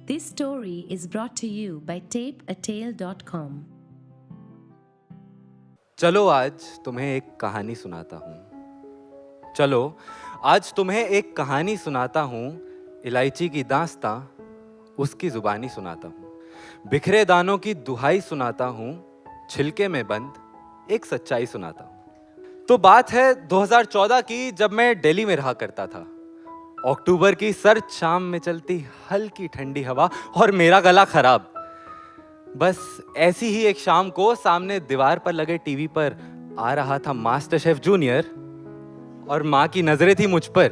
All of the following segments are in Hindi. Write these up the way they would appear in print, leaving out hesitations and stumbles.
This story is brought to you by tapeatale.com. चलो आज तुम्हें एक कहानी सुनाता हूँ। चलो आज तुम्हें एक कहानी सुनाता हूँ। इलायची की दास्तां उसकी जुबानी सुनाता हूँ। बिखरे दानों की दुहाई सुनाता हूँ। छिलके में बंद एक सच्चाई सुनाता हूँ। तो बात है 2014 की, जब मैं दिल्ली में रहा करता था। अक्टूबर की सर्द शाम में चलती हल्की ठंडी हवा और मेरा गला खराब। बस ऐसी ही एक शाम को सामने दीवार पर लगे टीवी पर आ रहा था मास्टर शेफ जूनियर और माँ की नजरें थी मुझ पर,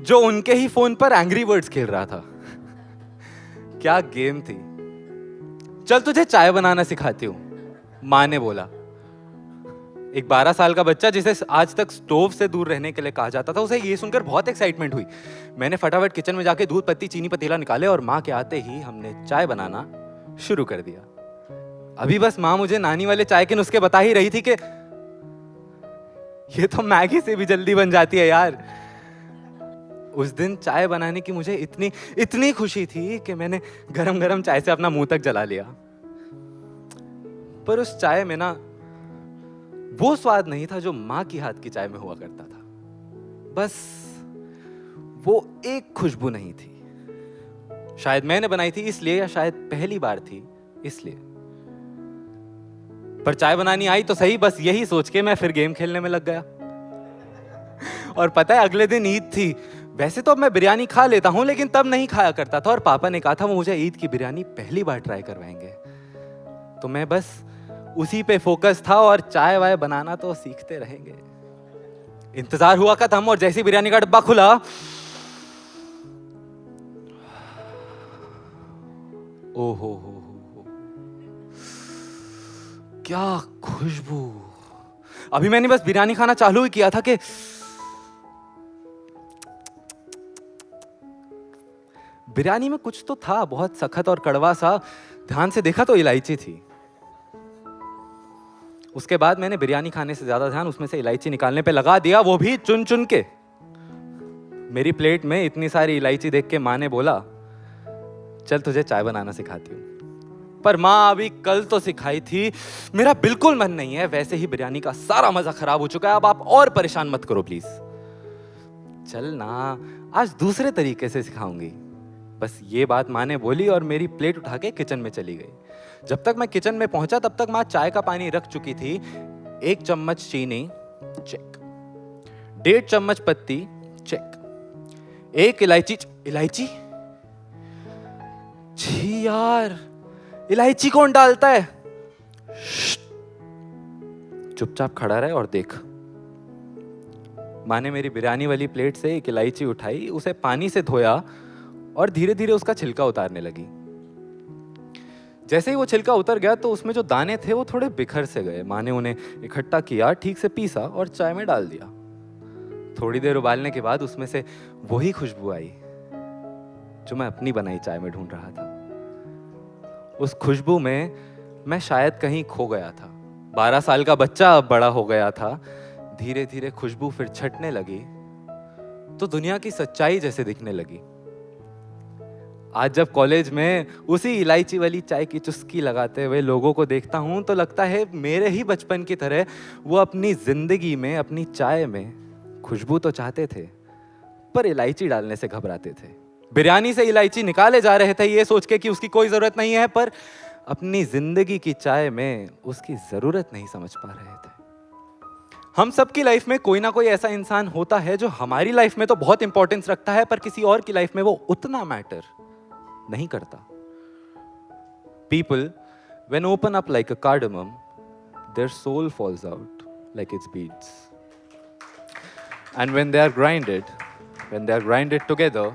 जो उनके ही फोन पर एंग्री बर्ड्स खेल रहा था। क्या गेम थी। चल तुझे चाय बनाना सिखाती हूँ, माँ ने बोला। एक 12 साल का बच्चा जिसे आज तक स्टोव से दूर रहने के लिए कहा जाता था, उसे ये सुनकर बहुत एक्साइटमेंट हुई। मैंने फटाफट किचन में जाके दूध, पत्ती, चीनी, पतीला निकाले और माँ के आते ही हमने चाय बनाना शुरू कर दिया। अभी बस माँ मुझे नानी वाले चाय के नुस्खे बता ही रही थी कि ये तो मैगी से भी जल्दी बन जाती है यार। उस दिन चाय बनाने की मुझे इतनी खुशी थी कि मैंने गरम गरम चाय से अपना मुंह तक जला लिया। पर उस चाय में ना वो स्वाद नहीं था जो माँ की हाथ की चाय में हुआ करता था। बस वो एक खुशबू नहीं थी। शायद मैंने बनाई थी इसलिए, या शायद पहली बार थी इसलिए। पर चाय बनानी आई तो सही, बस यही सोच के मैं फिर गेम खेलने में लग गया। और पता है, अगले दिन ईद थी। वैसे तो अब मैं बिरयानी खा लेता हूं, लेकिन तब नहीं खाया करता था। और पापा ने कहा था वो मुझे ईद की बिरयानी पहली बार ट्राई करवाएंगे। तो मैं बस उसी पे फोकस था और चाय वाय बनाना तो सीखते रहेंगे। इंतजार हुआ खत्म और जैसी बिरयानी का डब्बा खुला, ओहो हो, क्या खुशबू। अभी मैंने बस बिरयानी खाना चालू ही किया था कि बिरयानी में कुछ तो था, बहुत सख्त और कड़वा सा। ध्यान से देखा तो इलायची थी। उसके बाद मैंने बिरयानी खाने से ज्यादा ध्यान उसमें से इलायची निकालने पे लगा दिया, वो भी चुन चुन के। मेरी प्लेट में इतनी सारी इलायची देख के माँ ने बोला, चल तुझे चाय बनाना सिखाती हूँ। पर माँ अभी कल तो सिखाई थी, मेरा बिल्कुल मन नहीं है। वैसे ही बिरयानी का सारा मजा खराब हो चुका है, अब आप और परेशान मत करो प्लीज। चल ना, आज दूसरे तरीके से सिखाऊंगी। बस ये बात माँ ने बोली और मेरी प्लेट उठा के किचन में चली गई। जब तक मैं किचन में पहुंचा तब तक माँ चाय का पानी रख चुकी थी। 1 चम्मच चीनी चेक, 1.5 चम्मच पत्ती चेक, 1 इलायची। छी यार, इलायची कौन डालता है? चुपचाप खड़ा रहे और देख। माँ ने मेरी बिरयानी वाली प्लेट से 1 इलायची उठाई, उसे पानी से धोया और धीरे धीरे उसका छिलका उतारने लगी। जैसे ही वो छिलका उतर गया तो उसमें जो दाने थे वो थोड़े बिखर से गए। माँ ने उन्हें इकट्ठा किया, ठीक से पीसा और चाय में डाल दिया। थोड़ी देर उबालने के बाद उसमें से वही खुशबू आई जो मैं अपनी बनाई चाय में ढूंढ रहा था। उस खुशबू में मैं शायद कहीं खो गया था। 12 साल का बच्चा अब बड़ा हो गया था। धीरे धीरे खुशबू फिर छटने लगी तो दुनिया की सच्चाई जैसे दिखने लगी। आज जब कॉलेज में उसी इलायची वाली चाय की चुस्की लगाते हुए लोगों को देखता हूं तो लगता है मेरे ही बचपन की तरह वो अपनी जिंदगी में, अपनी चाय में खुशबू तो चाहते थे, पर इलायची डालने से घबराते थे। बिरयानी से इलायची निकाले जा रहे थे ये सोच के कि उसकी कोई जरूरत नहीं है, पर अपनी जिंदगी की चाय में उसकी जरूरत नहीं समझ पा रहे थे। हम सबकी लाइफ में कोई ना कोई ऐसा इंसान होता है जो हमारी लाइफ में तो बहुत इंपॉर्टेंस रखता है, पर किसी और की लाइफ में वो उतना मैटर नहीं करता। People, when open up like a cardamom, their soul falls out like its beads. And when they are grinded together,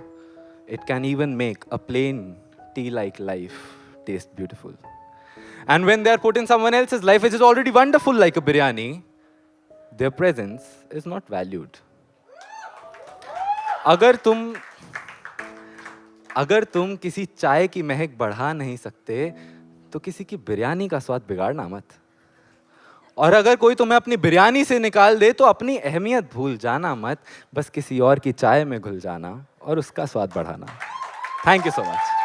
it can even make a plain tea-like life taste beautiful. And when they are put in someone else's life, which is already wonderful like a biryani, their presence is not valued. अगर तुम किसी चाय की महक बढ़ा नहीं सकते तो किसी की बिरयानी का स्वाद बिगाड़ना मत। और अगर कोई तुम्हें अपनी बिरयानी से निकाल दे तो अपनी अहमियत भूल जाना मत, बस किसी और की चाय में घुल जाना और उसका स्वाद बढ़ाना। Thank you so much.